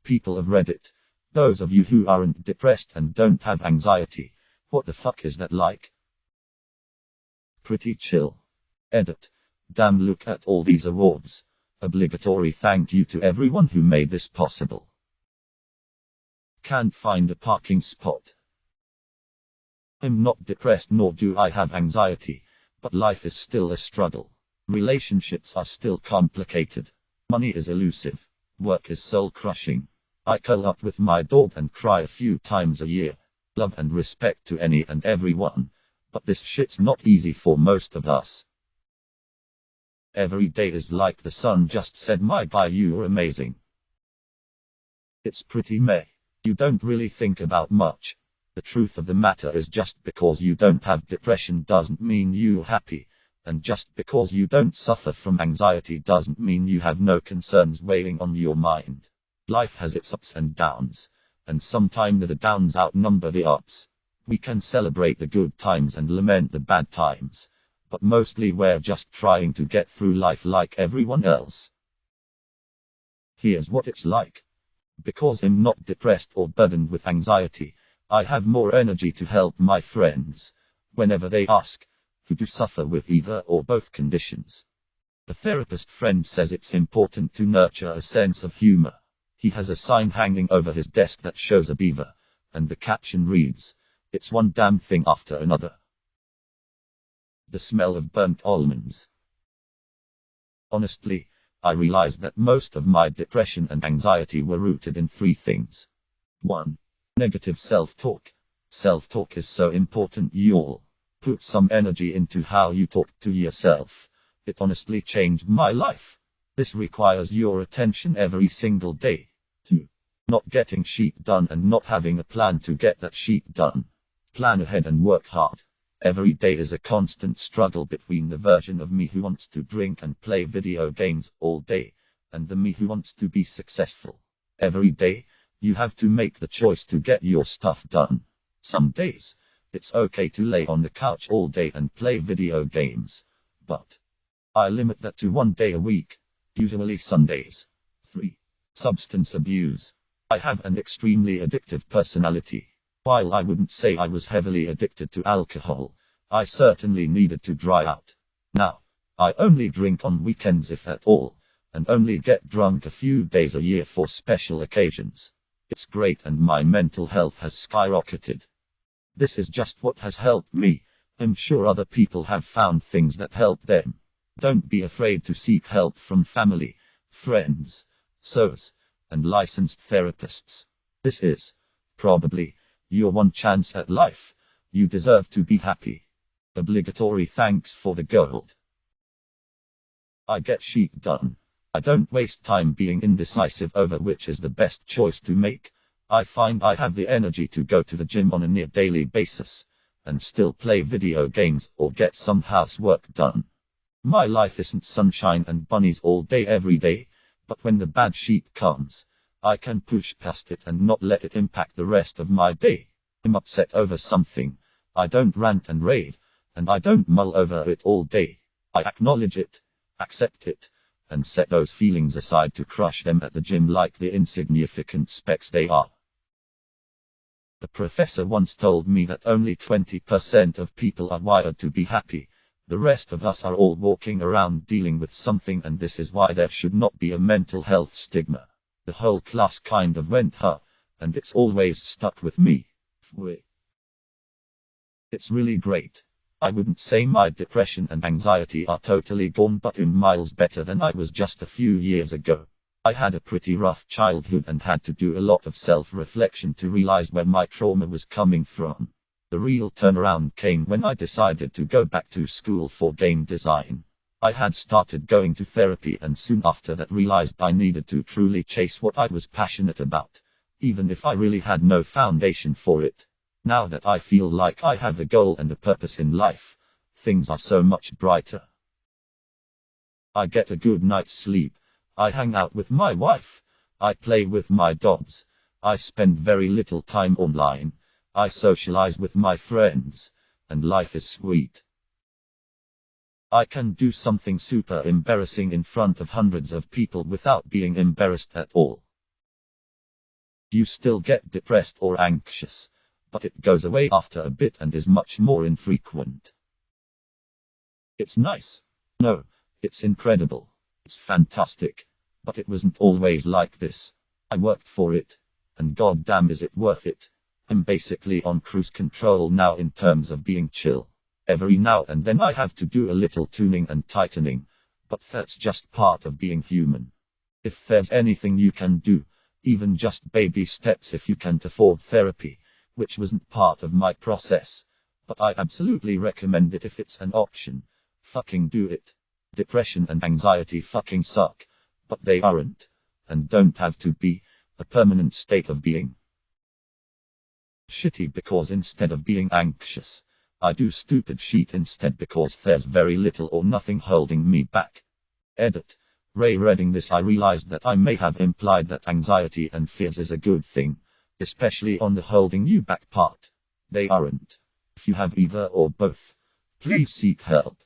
people of Reddit. Those of you who aren't depressed and don't have anxiety, what the fuck is that like? Pretty chill. Edit. Damn, look at all these awards. Obligatory thank you to everyone who made this possible. Can't find a parking spot. I'm not depressed nor do I have anxiety, but life is still a struggle. Relationships are still complicated. Money is elusive. Work is soul-crushing. I curl up with my dog and cry a few times a year. Love and respect to any and everyone, but this shit's not easy for most of us. Every day is like the sun just said my bye, you're amazing. It's pretty meh. You don't really think about much. The truth of the matter is, just because you don't have depression doesn't mean you're happy, and just because you don't suffer from anxiety doesn't mean you have no concerns weighing on your mind. Life has its ups and downs, and sometimes the downs outnumber the ups. We can celebrate the good times and lament the bad times, but mostly we're just trying to get through life like everyone else. Here's what it's like. Because I'm not depressed or burdened with anxiety, I have more energy to help my friends whenever they ask, who do suffer with either or both conditions. A therapist friend says it's important to nurture a sense of humor. He has a sign hanging over his desk that shows a beaver, and the caption reads, "It's one damn thing after another." The smell of burnt almonds. Honestly, I realized that most of my depression and anxiety were rooted in three things. 1. Negative self-talk. Self-talk is so important, y'all. Put some energy into how you talk to yourself. It honestly changed my life. This requires your attention every single day. 2. Not getting shit done and not having a plan to get that shit done. Plan ahead and work hard. Every day is a constant struggle between the version of me who wants to drink and play video games all day, and the me who wants to be successful. Every day, you have to make the choice to get your stuff done. Some days, it's okay to lay on the couch all day and play video games, but I limit that to 1 day a week, usually Sundays. 3. Substance abuse. I have an extremely addictive personality. While I wouldn't say I was heavily addicted to alcohol, I certainly needed to dry out. Now, I only drink on weekends if at all, and only get drunk a few days a year for special occasions. It's great and my mental health has skyrocketed. This is just what has helped me. I'm sure other people have found things that help them. Don't be afraid to seek help from family, friends, SOS, and licensed therapists. This is, probably, your one chance at life. You deserve to be happy. Obligatory thanks for the gold. I get shit done. I don't waste time being indecisive over which is the best choice to make. I find I have the energy to go to the gym on a near daily basis, and still play video games or get some housework done. My life isn't sunshine and bunnies all day every day, but when the bad shit comes, I can push past it and not let it impact the rest of my day. I'm upset over something. I don't rant and rave, and I don't mull over it all day. I acknowledge it, accept it, and set those feelings aside to crush them at the gym like the insignificant specks they are. A professor once told me that only 20% of people are wired to be happy. The rest of us are all walking around dealing with something, and this is why there should not be a mental health stigma. The whole class kind of went huh, and it's always stuck with me. It's really great. I wouldn't say my depression and anxiety are totally gone, but I'm miles better than I was just a few years ago. I had a pretty rough childhood and had to do a lot of self-reflection to realize where my trauma was coming from. The real turnaround came when I decided to go back to school for game design. I had started going to therapy and soon after that realized I needed to truly chase what I was passionate about, even if I really had no foundation for it. Now that I feel like I have a goal and a purpose in life, things are so much brighter. I get a good night's sleep, I hang out with my wife, I play with my dogs, I spend very little time online, I socialize with my friends, and life is sweet. I can do something super embarrassing in front of hundreds of people without being embarrassed at all. You still get depressed or anxious, but it goes away after a bit and is much more infrequent. It's nice. No, it's incredible. It's fantastic. But it wasn't always like this. I worked for it. And goddamn is it worth it. I'm basically on cruise control now in terms of being chill. Every now and then I have to do a little tuning and tightening, but that's just part of being human. If there's anything you can do, even just baby steps if you can't afford therapy, which wasn't part of my process, but I absolutely recommend it if it's an option, fucking do it. Depression and anxiety fucking suck, but they aren't, and don't have to be, a permanent state of being. Shitty because instead of being anxious, I do stupid shit instead because there's very little or nothing holding me back. Edit. Reading this I realized that I may have implied that anxiety and fears is a good thing, especially on the holding you back part. They aren't. If you have either or both, please seek help.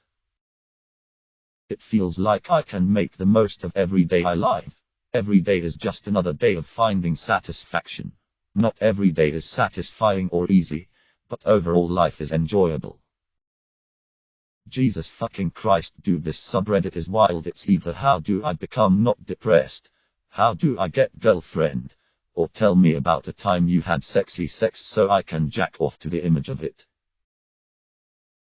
It feels like I can make the most of every day I live. Every day is just another day of finding satisfaction. Not every day is satisfying or easy, but overall life is enjoyable. Jesus fucking Christ, dude, this subreddit is wild. It's either how do I become not depressed, how do I get girlfriend, or tell me about a time you had sexy sex so I can jack off to the image of it.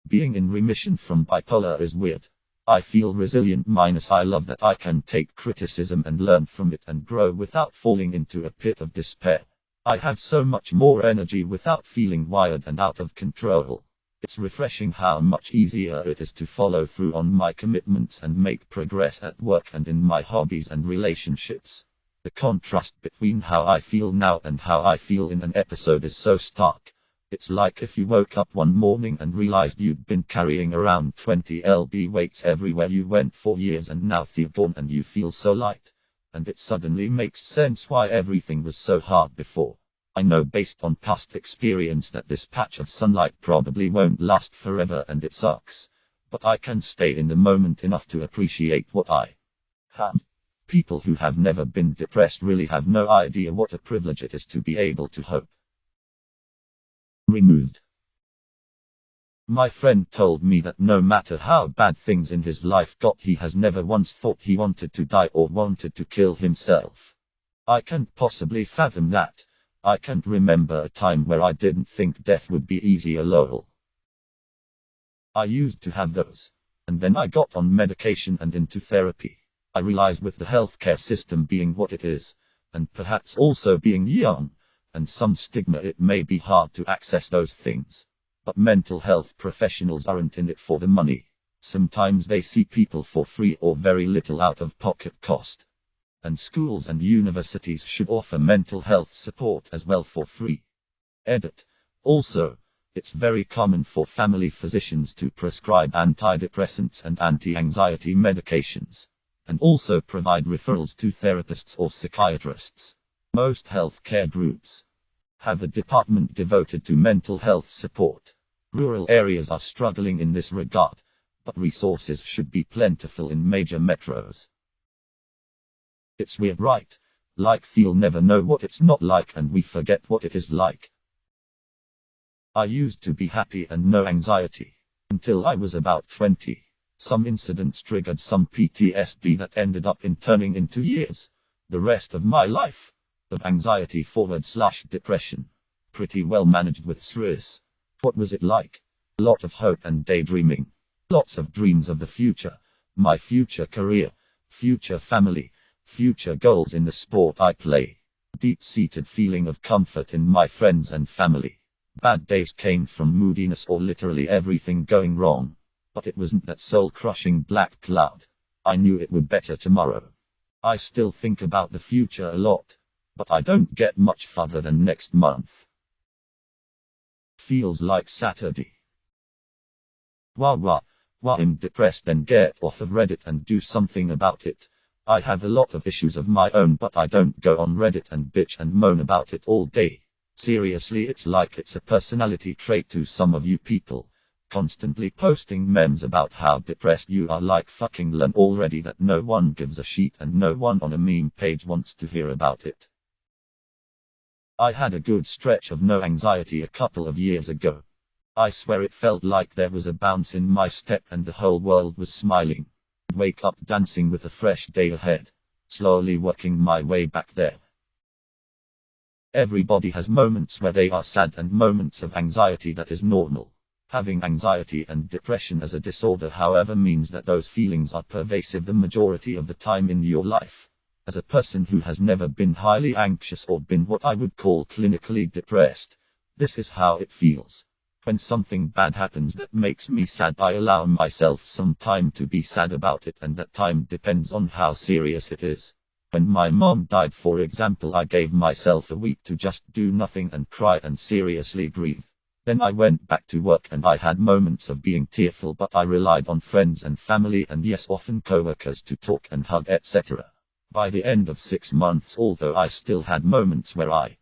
Being in remission from bipolar is weird. I feel resilient minus I love that I can take criticism and learn from it and grow without falling into a pit of despair. I have so much more energy without feeling wired and out of control. It's refreshing how much easier it is to follow through on my commitments and make progress at work and in my hobbies and relationships. The contrast between how I feel now and how I feel in an episode is so stark. It's like if you woke up one morning and realized you'd been carrying around 20 lb weights everywhere you went for years and now they're gone and you feel so light. And it suddenly makes sense why everything was so hard before. I know based on past experience that this patch of sunlight probably won't last forever and it sucks. But I can stay in the moment enough to appreciate what I have. People who have never been depressed really have no idea what a privilege it is to be able to hope. Removed. My friend told me that no matter how bad things in his life got, he has never once thought he wanted to die or wanted to kill himself. I can't possibly fathom that. I can't remember a time where I didn't think death would be easier, lol. I used to have those. And then I got on medication and into therapy. I realized with the healthcare system being what it is, and perhaps also being young, and some stigma, it may be hard to access those things. But mental health professionals aren't in it for the money. Sometimes they see people for free or very little out of pocket cost. And schools and universities should offer mental health support as well for free. Edit. Also, it's very common for family physicians to prescribe antidepressants and anti-anxiety medications, and also provide referrals to therapists or psychiatrists. Most healthcare groups have a department devoted to mental health support. Rural areas are struggling in this regard, but resources should be plentiful in major metros. It's weird, right? Like we'll never know what it's not like and we forget what it is like. I used to be happy and no anxiety. Until I was about 20. Some incidents triggered some PTSD that ended up in turning into years, the rest of my life, of anxiety/depression. Pretty well managed with stress. What was it like? A lot of hope and daydreaming. Lots of dreams of the future. My future career. Future family. Future goals in the sport I play. Deep-seated feeling of comfort in my friends and family. Bad days came from moodiness or literally everything going wrong. But it wasn't that soul-crushing black cloud. I knew it would better tomorrow. I still think about the future a lot. But I don't get much further than next month. Feels like Saturday. Wah, I'm depressed, then get off of Reddit and do something about it. I have a lot of issues of my own, but I don't go on Reddit and bitch and moan about it all day. Seriously, it's like it's a personality trait to some of you people. Constantly posting memes about how depressed you are, like fucking learn already that no one gives a shit and no one on a meme page wants to hear about it. I had a good stretch of no anxiety a couple of years ago. I swear it felt like there was a bounce in my step and the whole world was smiling. I'd wake up dancing with a fresh day ahead, slowly working my way back there. Everybody has moments where they are sad and moments of anxiety. That is normal. Having anxiety and depression as a disorder, however, means that those feelings are pervasive the majority of the time in your life. As a person who has never been highly anxious or been what I would call clinically depressed, this is how it feels. When something bad happens that makes me sad, I allow myself some time to be sad about it, and that time depends on how serious it is. When my mom died, for example, I gave myself a week to just do nothing and cry and seriously grieve. Then I went back to work and I had moments of being tearful, but I relied on friends and family and yes, often co-workers to talk and hug, etc. By the end of 6 months, although I still had moments where I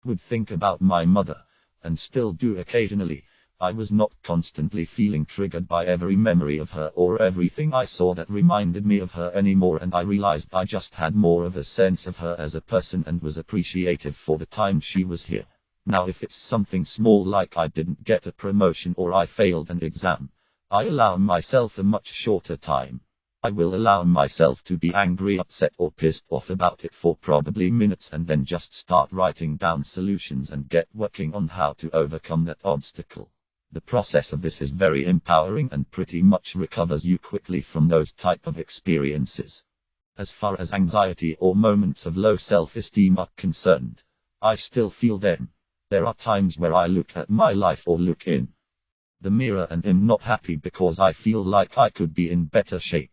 would think about my mother, and still do occasionally, I was not constantly feeling triggered by every memory of her or everything I saw that reminded me of her anymore, and I realized I just had more of a sense of her as a person and was appreciative for the time she was here. Now if it's something small like I didn't get a promotion or I failed an exam, I allow myself a much shorter time. I will allow myself to be angry, upset or pissed off about it for probably minutes and then just start writing down solutions and get working on how to overcome that obstacle. The process of this is very empowering and pretty much recovers you quickly from those type of experiences. As far as anxiety or moments of low self-esteem are concerned, I still feel them. There are times where I look at my life or look in the mirror and am not happy because I feel like I could be in better shape,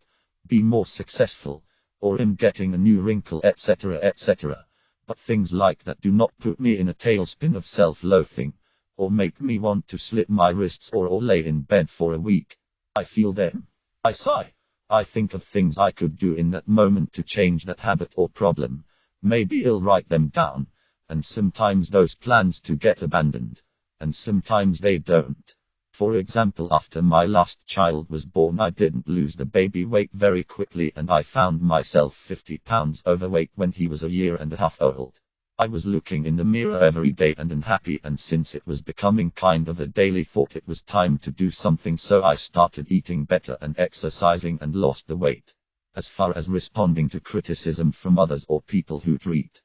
be more successful, or am getting a new wrinkle, etc., etc. But things like that do not put me in a tailspin of self-loathing, or make me want to slit my wrists or lay in bed for a week. I feel them. I sigh. I think of things I could do in that moment to change that habit or problem. Maybe I'll write them down, and sometimes those plans to get abandoned, and sometimes they don't. For example, after my last child was born, I didn't lose the baby weight very quickly and I found myself 50 pounds overweight when he was a year and a half old. I was looking in the mirror every day and unhappy, and since it was becoming kind of a daily thought, it was time to do something, so I started eating better and exercising and lost the weight. As far as responding to criticism from others or people who treat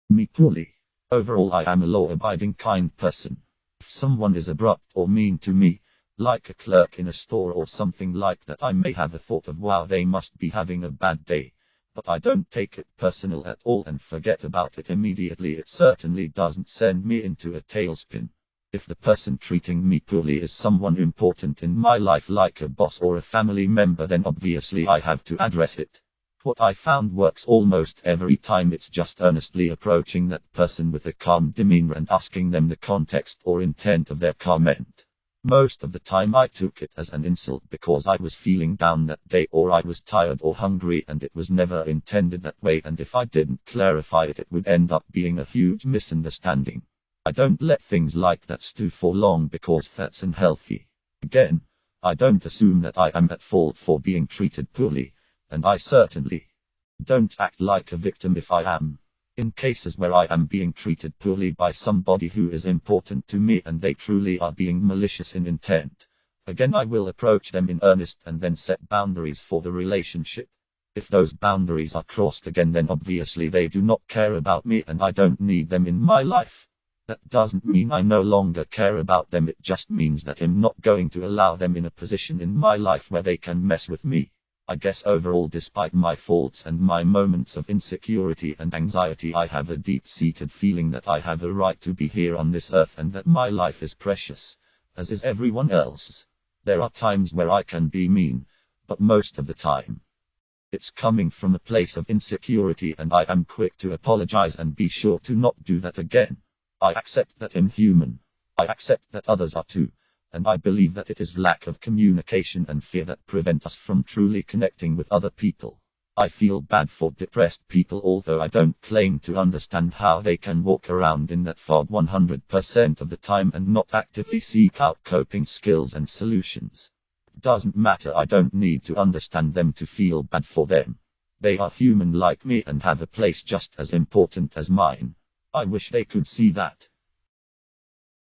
me poorly, overall I am a law-abiding kind person. If someone is abrupt or mean to me, like a clerk in a store or something like that, I may have a thought of wow, they must be having a bad day. But I don't take it personal at all and forget about it immediately. It certainly doesn't send me into a tailspin. If the person treating me poorly is someone important in my life, like a boss or a family member, then obviously I have to address it. What I found works almost every time. It's just earnestly approaching that person with a calm demeanor and asking them the context or intent of their comment. Most of the time I took it as an insult because I was feeling down that day, or I was tired or hungry, and it was never intended that way, and if I didn't clarify it, it would end up being a huge misunderstanding. I don't let things like that stew for long because that's unhealthy. Again, I don't assume that I am at fault for being treated poorly, and I certainly don't act like a victim if I am. In cases where I am being treated poorly by somebody who is important to me and they truly are being malicious in intent, again I will approach them in earnest and then set boundaries for the relationship. If those boundaries are crossed again, then obviously they do not care about me and I don't need them in my life. That doesn't mean I no longer care about them, it just means that I'm not going to allow them in a position in my life where they can mess with me. I guess overall, despite my faults and my moments of insecurity and anxiety, I have a deep-seated feeling that I have a right to be here on this earth and that my life is precious, as is everyone else's. There are times where I can be mean, but most of the time it's coming from a place of insecurity, and I am quick to apologize and be sure to not do that again. I accept that I'm human. I accept that others are too. And I believe that it is lack of communication and fear that prevent us from truly connecting with other people. I feel bad for depressed people, although I don't claim to understand how they can walk around in that fog 100% of the time and not actively seek out coping skills and solutions. It doesn't matter, I don't need to understand them to feel bad for them. They are human like me and have a place just as important as mine. I wish they could see that.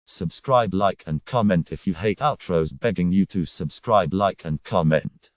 Subscribe, like, and comment if you hate outros, begging you to subscribe, like, and comment.